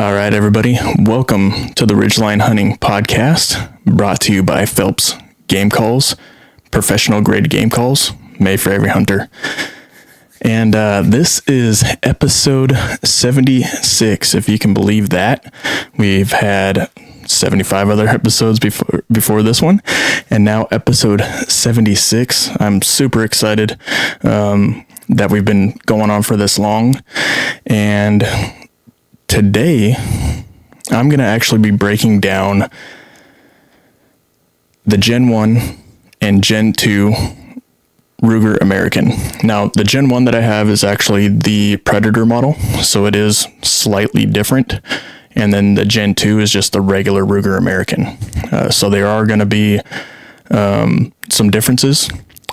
All right, everybody. Welcome to the Ridgeline Hunting podcast, brought to you by Phelps Game Calls, professional grade game calls made for every hunter. And this is episode 76, if you can believe that. We've had 75 other episodes before this one, and now episode 76. I'm super excited that we've been going on for this long. And today, I'm going to actually be breaking down the Gen 1 and Gen 2 Ruger American. Now, the Gen 1 that I have is actually the Predator model, so it is slightly different. And then the Gen 2 is just the regular Ruger American. So there are going to be some differences.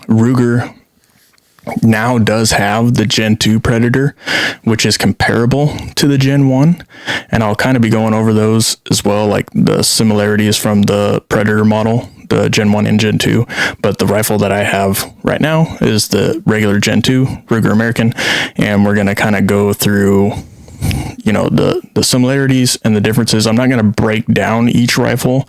Ruger now does have the Gen 2 Predator, which is comparable to the Gen 1. And I'll kind of be going over those as well, like the similarities from the Predator model, the Gen 1 and Gen 2. But the rifle that I have right now is the regular Gen 2 Ruger American. And we're going to kind of go through, you know, the similarities and the differences. I'm not going to break down each rifle,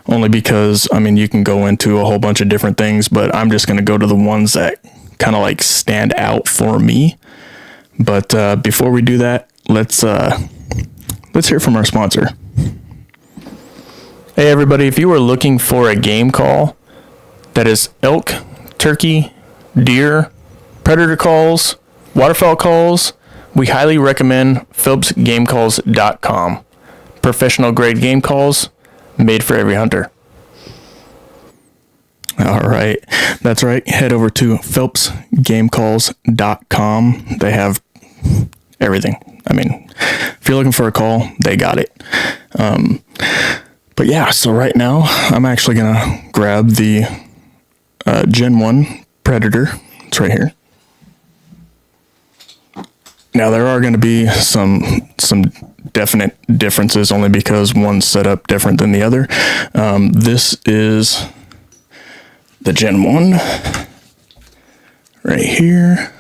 only because, I mean, you can go into a whole bunch of different things, but I'm just going to go to the ones that kind of like stand out for me. But before we do that, let's hear from our sponsor. Hey everybody, if you are looking for a game call that is elk, turkey, deer, predator calls, waterfowl calls, we highly recommend PhelpsGameCalls.com. Professional grade game calls made for every hunter. All right, that's right. Head over to PhelpsGameCalls.com. They have everything. I mean, if you're looking for a call, they got it. But yeah, so right now, I'm actually going to grab the Gen 1 Predator. It's right here. Now, there are going to be some definite differences, only because one's set up different than the other. This is the Gen 1 right here.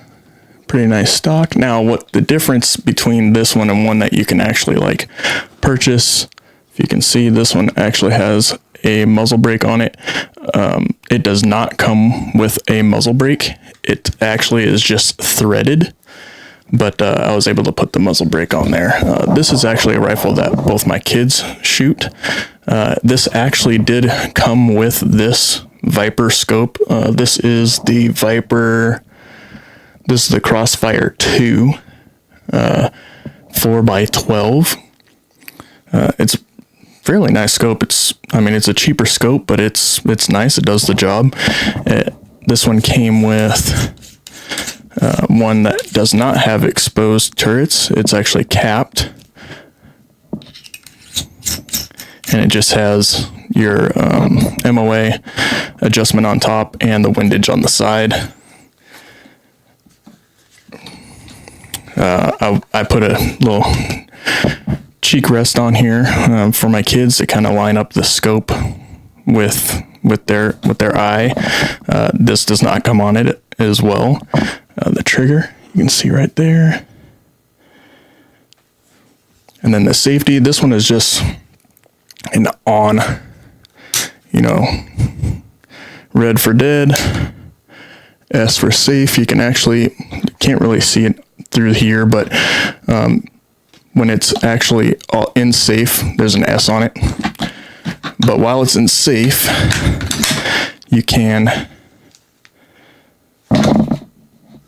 Pretty nice stock. Now, what the difference between this one and one that you can actually like purchase, if you can see, this one actually has a muzzle brake on it. It does not come with a muzzle brake. It actually is just threaded, but I was able to put the muzzle brake on there. This is actually a rifle that both my kids shoot. This actually did come with this Viper scope. This is the Viper. This is the Crossfire 2 4x12. It's a fairly nice scope. It's a cheaper scope, but it's nice. It does the job. This one came with one that does not have exposed turrets. It's actually capped, and it just has your MOA adjustment on top and the windage on the side. I put a little cheek rest on here for my kids to kind of line up the scope with their eye. This does not come on it as well. The trigger, you can see right there. And then the safety, this one is just an on, red for dead, S for safe. You can't really see it through here, but when it's actually all in safe, there's an S on it. But while it's in safe, you can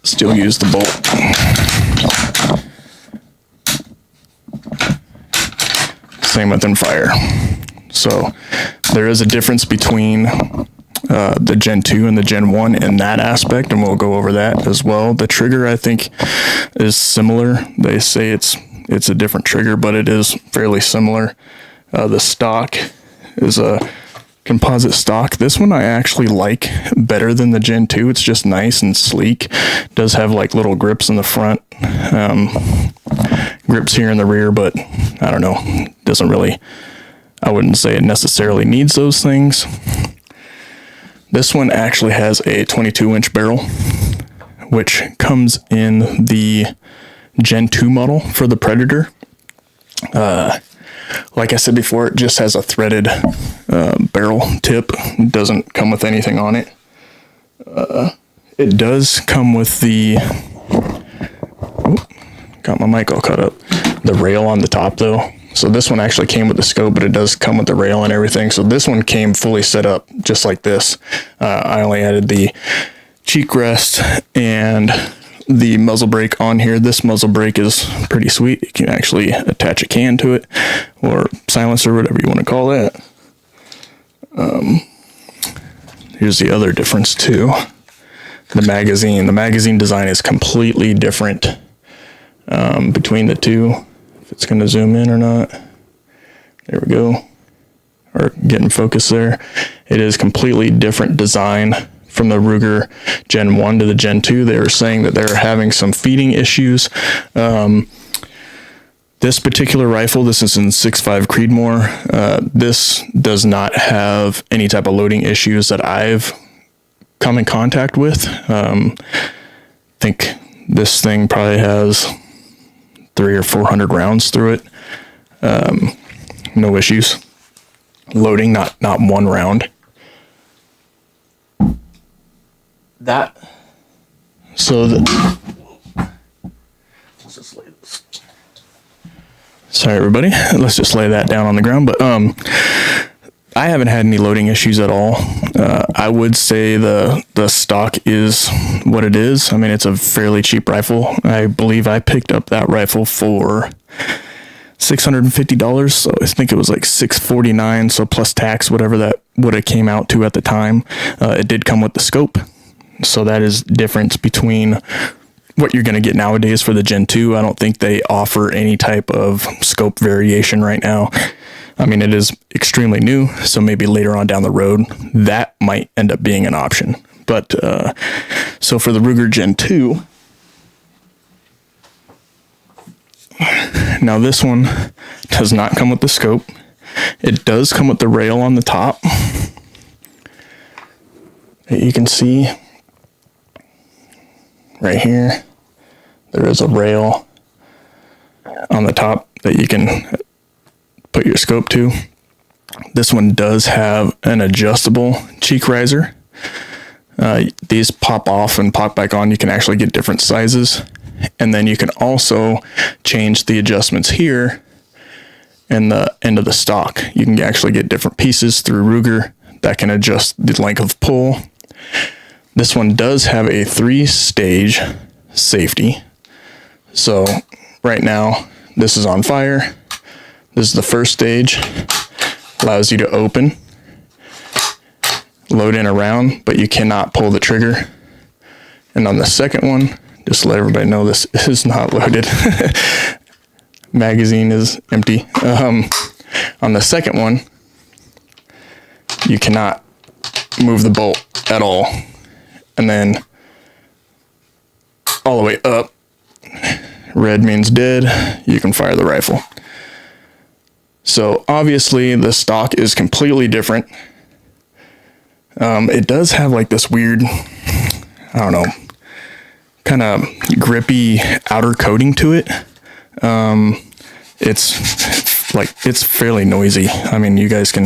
still use the bolt. Same with in fire. So there is a difference between the Gen 2 and the Gen 1 in that aspect, and we'll go over that as well. The trigger, I think, is similar. They say it's a different trigger, but it is fairly similar. The stock is a composite stock. This one I actually like better than the Gen 2. It's just nice and sleek. It does have like little grips in the front, grips here in the rear, but I don't know. Doesn't really, I wouldn't say it necessarily needs those things. This one actually has a 22-inch barrel, which comes in the Gen 2 model for the Predator. Like I said before, it just has a threaded barrel tip. It doesn't come with anything on it. It does come with the... got my mic all cut up. The rail on the top though. So this one actually came with the scope, but it does come with the rail and everything. So this one came fully set up just like this. I only added the cheek rest and the muzzle brake on here. This muzzle brake is pretty sweet. You can actually attach a can to it, or silencer, whatever you want to call that. Here's the other difference too. The magazine design is completely different between the two. If it's going to zoom in or not. There we go. Or get in focus there. It is completely different design from the Ruger Gen 1 to the Gen 2. They were saying that they're having some feeding issues. This particular rifle, this is in 6.5 Creedmoor. This does not have any type of loading issues that I've come in contact with. I think this thing probably has 300 or 400 rounds through it. No issues. Loading, not one round. Let's just lay this. Sorry, everybody. Let's just lay that down on the ground. But I haven't had any loading issues at all. I would say the stock is what it is. I mean, it's a fairly cheap rifle. I believe I picked up that rifle for $650. So I think it was like $649. So plus tax, whatever that would have came out to at the time. It did come with the scope. So that is difference between what you're going to get nowadays for the Gen 2. I don't think they offer any type of scope variation right now. I mean, it is extremely new, so maybe later on down the road, that might end up being an option. But, so for the Ruger Gen 2, now this one does not come with the scope. It does come with the rail on the top. You can see right here, there is a rail on the top that you can put your scope to. This one does have an adjustable cheek riser. These pop off and pop back on. You can actually get different sizes. And then you can also change the adjustments here in the end of the stock. You can actually get different pieces through Ruger that can adjust the length of pull. This one does have a 3-stage safety. So right now, this is on fire. This is the first stage. Allows you to open, load in a round, but you cannot pull the trigger. And on the second one, just to let everybody know, this is not loaded. Magazine is empty. On the second one, you cannot move the bolt at all. And then all the way up, red means dead, you can fire the rifle. So obviously the stock is completely different. It does have like this weird, I don't know, kind of grippy outer coating to it. It's fairly noisy. I mean, you guys can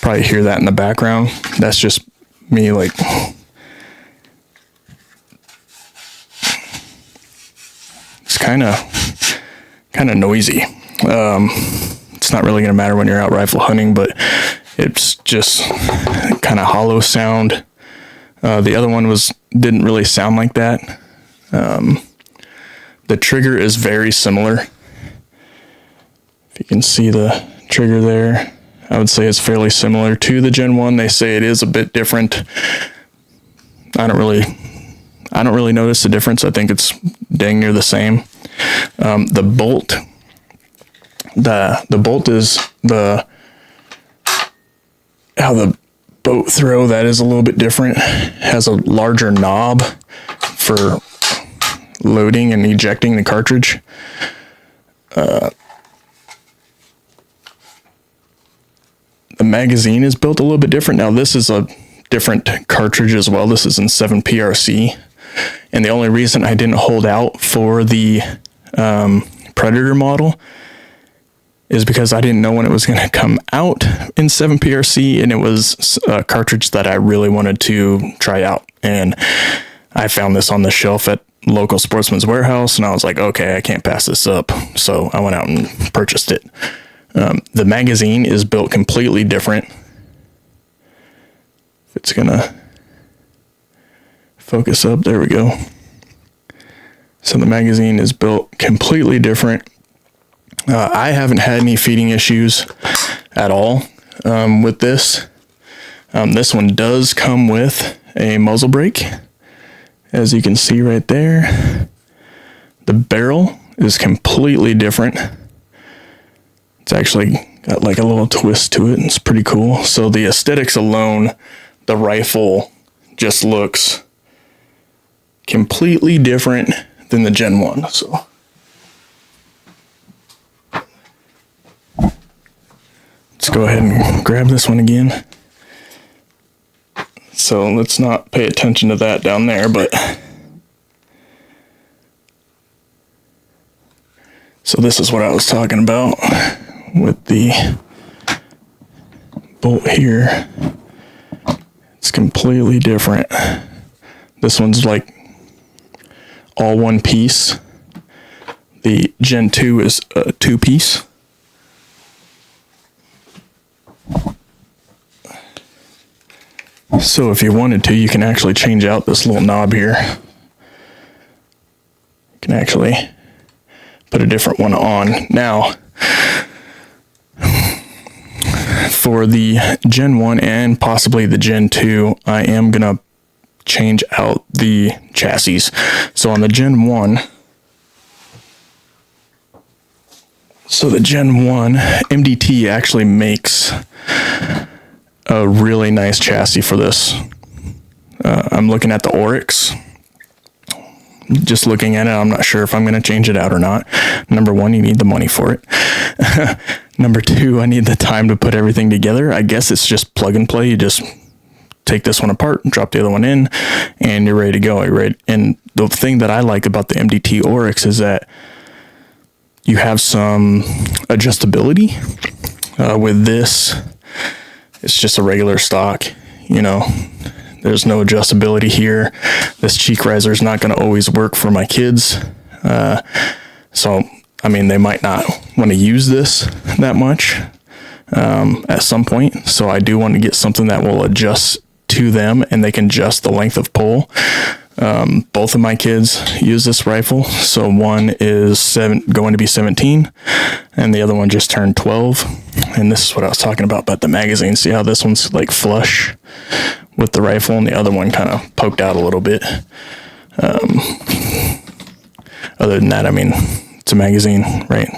probably hear that in the background. That's just me, like, it's kind of noisy. It's not really going to matter when you're out rifle hunting, but it's just kind of hollow sound. The other one didn't really sound like that. The trigger is very similar. If you can see the trigger there, I would say it's fairly similar to the Gen 1. They say it is a bit different. I don't really notice the difference. I think it's dang near the same. The bolt is how the boat throw, that is a little bit different. Has a larger knob for loading and ejecting the cartridge. The magazine is built a little bit different. Now this is a different cartridge as well. This is in 7 PRC. And the only reason I didn't hold out for the Predator model is because I didn't know when it was going to come out in 7PRC, and it was a cartridge that I really wanted to try out. And I found this on the shelf at local Sportsman's Warehouse, and I was like, okay, I can't pass this up. So I went out and purchased it. The magazine is built completely different. If it's going to focus up, there we go. So the magazine is built completely different. I haven't had any feeding issues at all with this. This one does come with a muzzle brake, as you can see right there. The barrel is completely different. It's actually got like a little twist to it. It's pretty cool. So the aesthetics alone, the rifle just looks completely different than the Gen 1. So let's go ahead and grab this one again. So let's not pay attention to that down there, but so this is what I was talking about with the bolt here. It's completely different. This one's like all one piece. The Gen 2 is a 2-piece. So if you wanted to, you can actually change out this little knob here. You can actually put a different one on. Now, for the Gen 1 and possibly the Gen 2, I am going to change out the chassis. So on the Gen 1, the Gen 1, MDT actually makes a really nice chassis for this. I'm looking at the Oryx. Just looking at it, I'm not sure if I'm going to change it out or not. Number one, you need the money for it. Number two, I need the time to put everything together. I guess it's just plug and play. You just take this one apart, drop the other one in, and you're ready to go. And the thing that I like about the MDT Oryx is that you have some adjustability. With this, it's just a regular stock, there's no adjustability here. This cheek riser is not going to always work for my kids. So, they might not want to use this that much at some point. So I do want to get something that will adjust to them and they can adjust the length of pull. Both of my kids use this rifle. So one is going to be 17 and the other one just turned 12. And this is what I was talking about the magazine. See how this one's like flush with the rifle and the other one kind of poked out a little bit. Other than that, it's a magazine, right?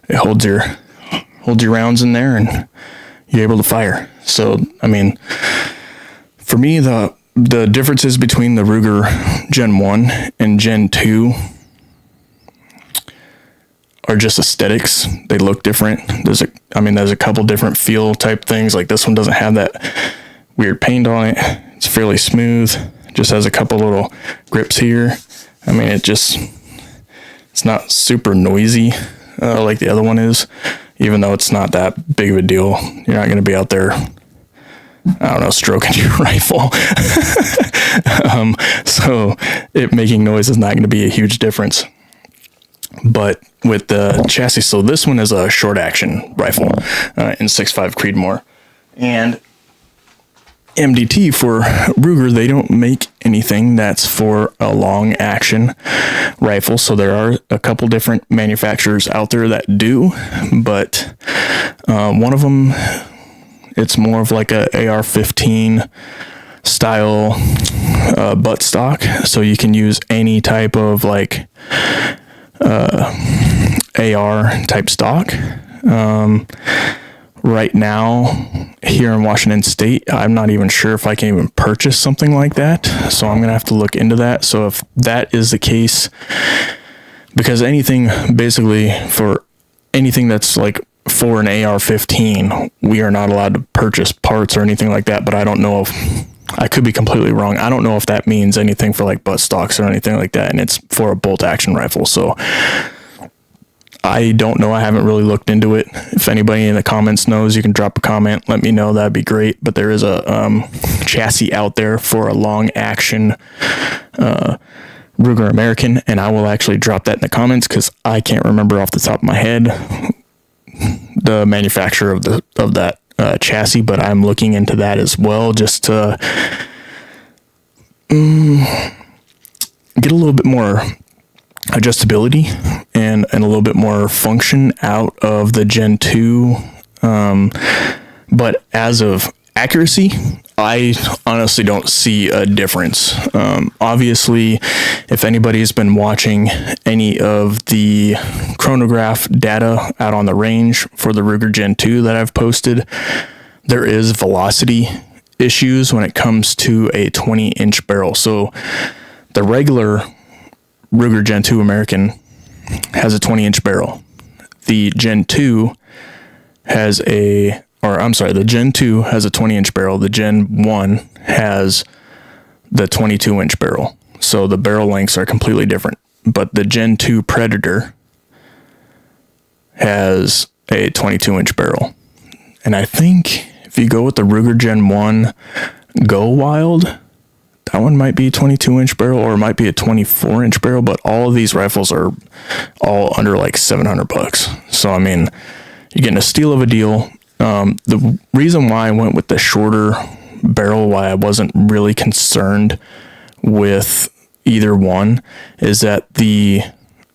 It holds your rounds in there and you're able to fire. So, for me, the differences between the Ruger Gen 1 and Gen 2 are just aesthetics. They look different. There's a couple different feel type things. Like this one doesn't have that weird paint on it. It's fairly smooth. Just has a couple little grips here. It's not super noisy like the other one is, even though it's not that big of a deal. You're not going to be out there, stroking your rifle. So it making noise is not going to be a huge difference. But with the chassis, so this one is a short action rifle in 6.5 Creedmoor. And MDT for Ruger, they don't make anything that's for a long action rifle. So there are a couple different manufacturers out there that do, but one of them, it's more of like a AR-15 style buttstock. So you can use any type of like AR type stock. Right now, here in Washington State, I'm not even sure if I can even purchase something like that. So I'm going to have to look into that. So if that is the case, because basically for anything that's like for an AR-15, we are not allowed to purchase parts or anything like that. But I don't know if, I could be completely wrong. I don't know if that means anything for like butt stocks or anything like that. And it's for a bolt action rifle. So I don't know. I haven't really looked into it. If anybody in the comments knows, you can drop a comment. Let me know. That'd be great. But there is a chassis out there for a long action Ruger American, and I will actually drop that in the comments because I can't remember off the top of my head the manufacturer of that chassis, but I'm looking into that as well just to get a little bit more adjustability and a little bit more function out of the Gen 2. But as of accuracy, I honestly don't see a difference. Obviously, if anybody's been watching any of the chronograph data out on the range for the Ruger Gen 2 that I've posted, there is velocity issues when it comes to a 20-inch barrel. So the regular Ruger Gen 2 American has a 20-inch barrel. The Gen 2 has the Gen 2 has a 20-inch barrel. The Gen 1 has the 22-inch barrel. So the barrel lengths are completely different. But the Gen 2 Predator has a 22-inch barrel. And I think if you go with the Ruger Gen 1 Go Wild, that one might be a 22-inch barrel, or it might be a 24-inch barrel, but all of these rifles are all under like $700. So, I mean, you're getting a steal of a deal. The reason why I went with the shorter barrel, why I wasn't really concerned with either one, is that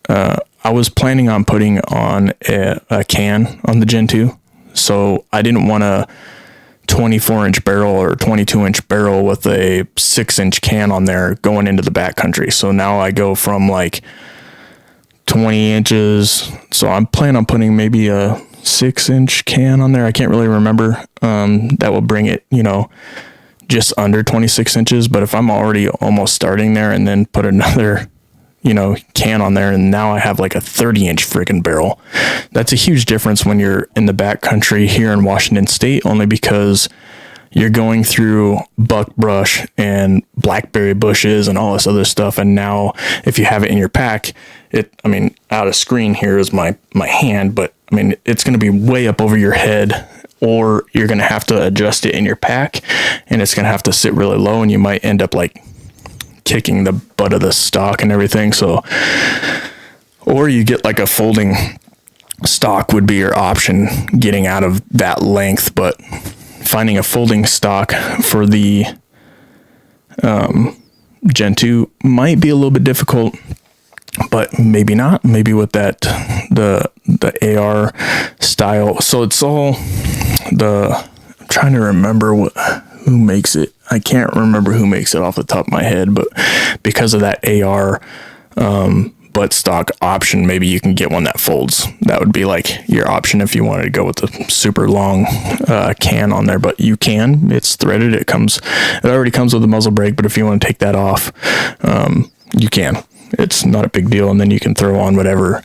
I was planning on putting on a can on the Gen 2. So I didn't want a 24-inch barrel or 22-inch barrel with a 6-inch can on there going into the backcountry. So now I go from like 20 inches. So I'm planning on putting maybe a 6-inch can on there. I can't really remember. That will bring it, just under 26 inches. But if I'm already almost starting there and then put another, can on there, and now I have like a 30-inch freaking barrel, that's a huge difference when you're in the backcountry here in Washington State, only because you're going through buckbrush and blackberry bushes and all this other stuff. And now if you have it in your pack, out of screen here is my hand, but it's going to be way up over your head, or you're going to have to adjust it in your pack, and it's going to have to sit really low, and you might end up like kicking the butt of the stock and everything. So, or you get like a folding stock would be your option getting out of that length, but finding a folding stock for the Gen 2 might be a little bit difficult, but maybe not. Maybe with that the AR style. So it's all I'm trying to remember who makes it. I can't remember who makes it off the top of my head, but because of that AR butt stock option, maybe you can get one that folds. That would be like your option if you wanted to go with the super long can on there, but you can. It's threaded. It already comes with a muzzle brake, but if you want to take that off, you can. It's not a big deal, and then you can throw on whatever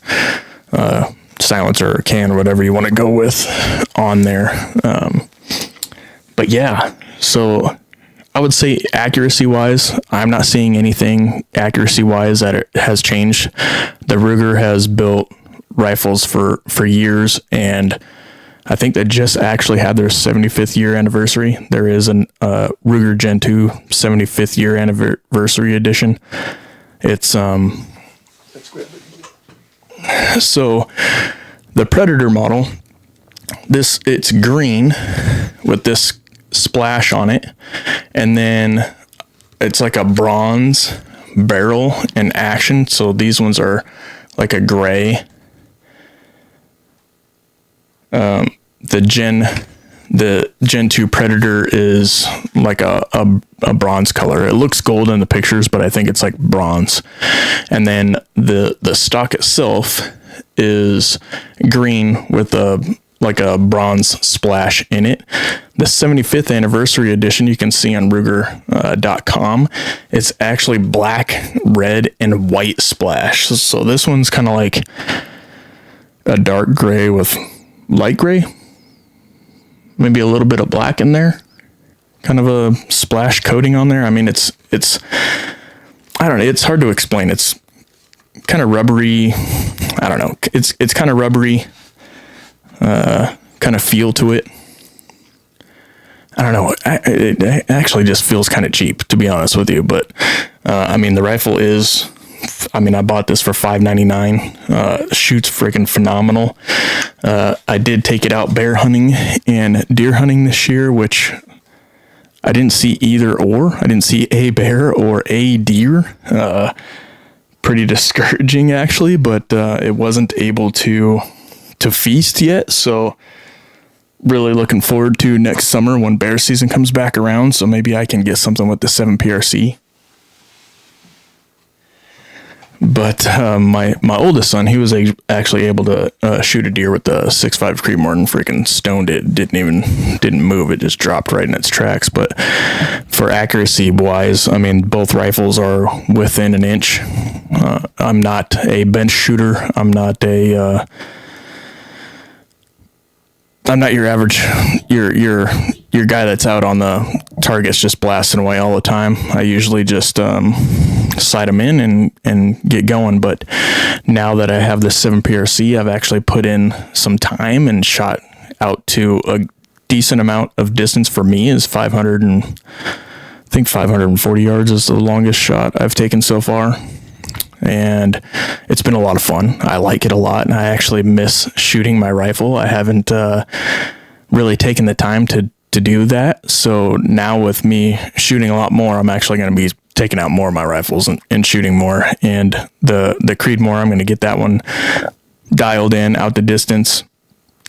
silencer or can or whatever you want to go with on there. But yeah, so I would say accuracy-wise, I'm not seeing anything accuracy-wise that it has changed. The Ruger has built rifles for years, and I think they just actually had their 75th year anniversary. There is a Ruger Gen 2 75th year anniversary edition. It's so the Predator model, it's green with this splash on it, and then it's like a bronze barrel in action. So these ones are like a gray. The Gen 2 Predator is like a bronze color. It looks gold in the pictures, but I think it's like bronze. And then the stock itself is green with a bronze splash in it. The 75th anniversary edition you can see on Ruger.com. It's actually black, red, and white splash. So this one's kind of like a dark gray with light gray. Maybe a little bit of black in there. Kind of a splash coating on there. It's I don't know. It's hard to explain. It's kind of rubbery. I don't know. It's kind of rubbery, kind of feel to it. I don't know. It actually just feels kind of cheap, to be honest with you. But I mean, the rifle is. I mean, I bought this for $5.99. Shoots freaking phenomenal. I did take it out bear hunting and deer hunting this year, which I didn't see either or. I didn't see a bear or a deer. Pretty discouraging, actually, but it wasn't able to feast yet. So really looking forward to next summer when bear season comes back around. So maybe I can get something with the 7 PRC. But my oldest son, he was actually able to shoot a deer with the 6.5 Creedmoor and freaking stoned it. Didn't move. It just dropped right in its tracks. But for accuracy wise, I mean, both rifles are within an inch. I'm not a bench shooter. I'm not your average your guy that's out on the targets just blasting away all the time. I usually just sight them in and get going. But now that I have the 7 PRC, I've actually put in some time and shot out to a decent amount of distance. For me is 540 yards is the longest shot I've taken so far. And it's been a lot of fun. I like it a lot, and I actually miss shooting my rifle. I haven't really taken the time to do that. So now with me shooting a lot more, I'm actually going to be taking out more of my rifles and shooting more. And the Creedmoor, I'm going to get that one dialed in out the distance.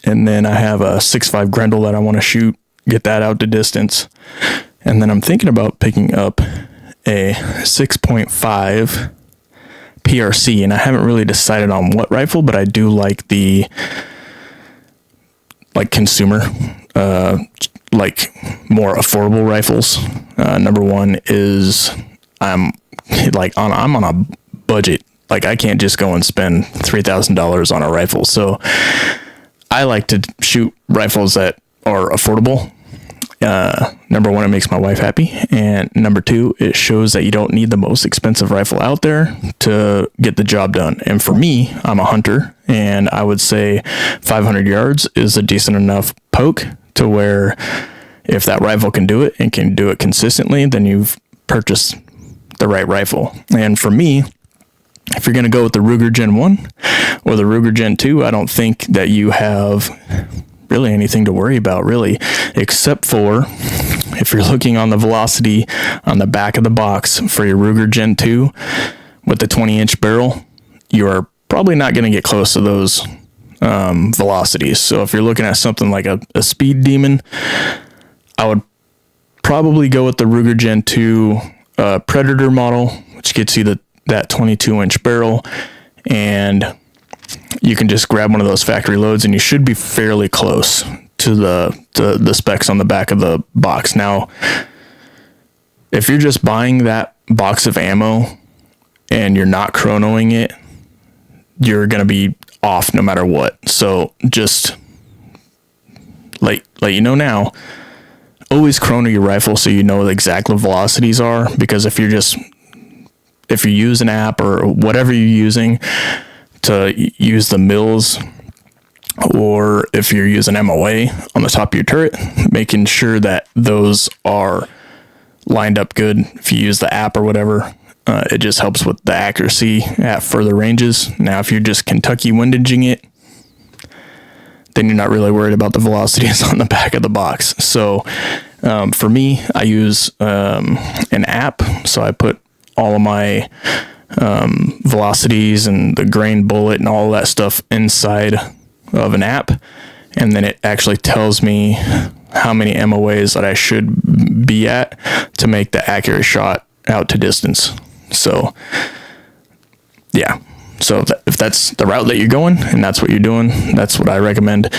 And then I have a 6.5 Grendel that I want to shoot, get that out to distance. And then I'm thinking about picking up a 6.5 PRC, and I haven't really decided on what rifle, but I do like the consumer, more affordable rifles. Number one is I'm on a budget. Like, I can't just go and spend $3,000 on a rifle. So I like to shoot rifles that are affordable. Number one, it makes my wife happy. And number two, it shows that you don't need the most expensive rifle out there to get the job done. And for me, I'm a hunter, and I would say 500 yards is a decent enough poke to where if that rifle can do it and can do it consistently, then you've purchased the right rifle. And for me, if you're going to go with the Ruger Gen 1 or the Ruger Gen 2, I don't think that you have really anything to worry about, really, except for if you're looking on the velocity on the back of the box for your Ruger Gen 2 with the 20-inch barrel, you are probably not going to get close to those velocities. So if you're looking at something like a speed demon, I would probably go with the Ruger Gen 2 Predator model, which gets you that 22-inch barrel, and you can just grab one of those factory loads and you should be fairly close to the specs on the back of the box. Now, if you're just buying that box of ammo and you're not chronoing it, you're going to be off no matter what. So just let you know now, always chrono your rifle so you know what the exact velocities are, because if you use an app or whatever you're using to use the mils, or if you're using MOA on the top of your turret, making sure that those are lined up good. If you use the app or whatever, it just helps with the accuracy at further ranges. Now, if you're just Kentucky windaging it, then you're not really worried about the velocities on the back of the box. So for me, I use an app. So I put all of my velocities and the grain bullet and all that stuff inside of an app, and then it actually tells me how many MOAs that I should be at to make the accurate shot out to distance. So yeah, so if that's the route that you're going and that's what you're doing, that's what I recommend.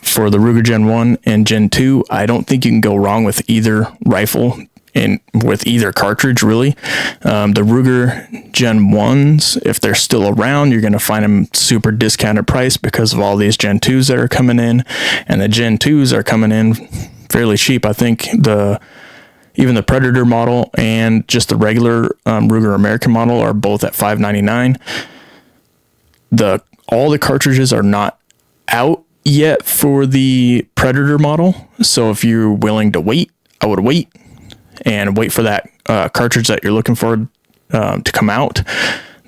For the Ruger Gen 1 and Gen 2, I don't think you can go wrong with either rifle and with either cartridge, really. The Ruger Gen 1s, if they're still around, you're going to find them super discounted price because of all these Gen 2s that are coming in, and the Gen 2s are coming in fairly cheap. I think even the Predator model and just the regular Ruger American model are both at $5.99. all the cartridges are not out yet for the Predator model. So if you're willing to wait, I would wait for that cartridge that you're looking for to come out.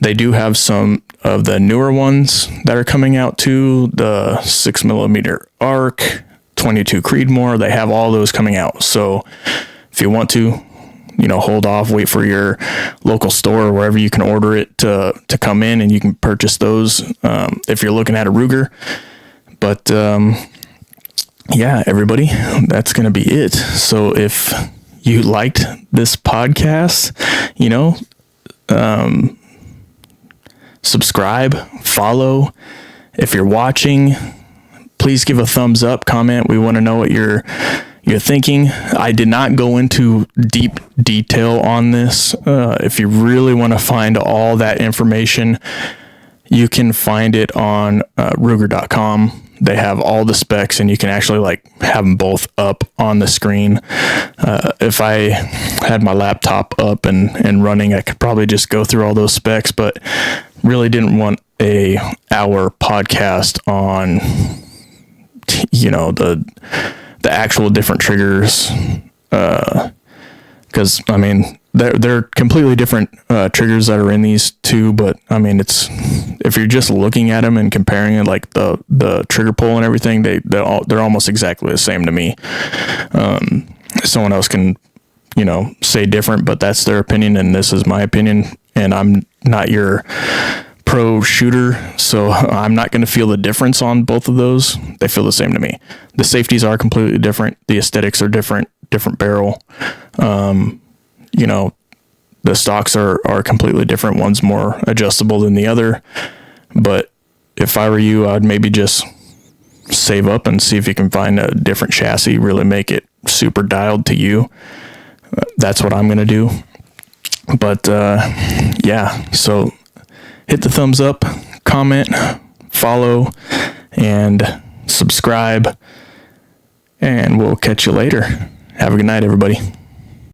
They do have some of the newer ones that are coming out too, the 6mm ARC, 22 Creedmoor. They have all those coming out. So if you want to, hold off, wait for your local store or wherever you can order it to come in, and you can purchase those if you're looking at a Ruger. But yeah, everybody, that's going to be it. So if you liked this podcast, subscribe, follow. If you're watching, please give a thumbs up, comment. We want to know what you're thinking. I did not go into deep detail on this. If you really want to find all that information, you can find it on Ruger.com. They have all the specs, and you can actually have them both up on the screen. If I had my laptop up and running, I could probably just go through all those specs, but really didn't want a hour podcast on, the actual different triggers. Cause they're completely different triggers that are in these two, but if you're just looking at them and comparing it, like the trigger pull and everything, they're almost exactly the same to me. Someone else can, say different, but that's their opinion, and this is my opinion, and I'm not your pro shooter, so I'm not going to feel the difference on both of those. They feel the same to me. The safeties are completely different. The aesthetics are different barrel. The stocks are completely different. One's more adjustable than the other. But if I were you, I'd maybe just save up and see if you can find a different chassis, really make it super dialed to you. That's what I'm going to do. But yeah, so hit the thumbs up, comment, follow, and subscribe, and we'll catch you later. Have a good night, everybody.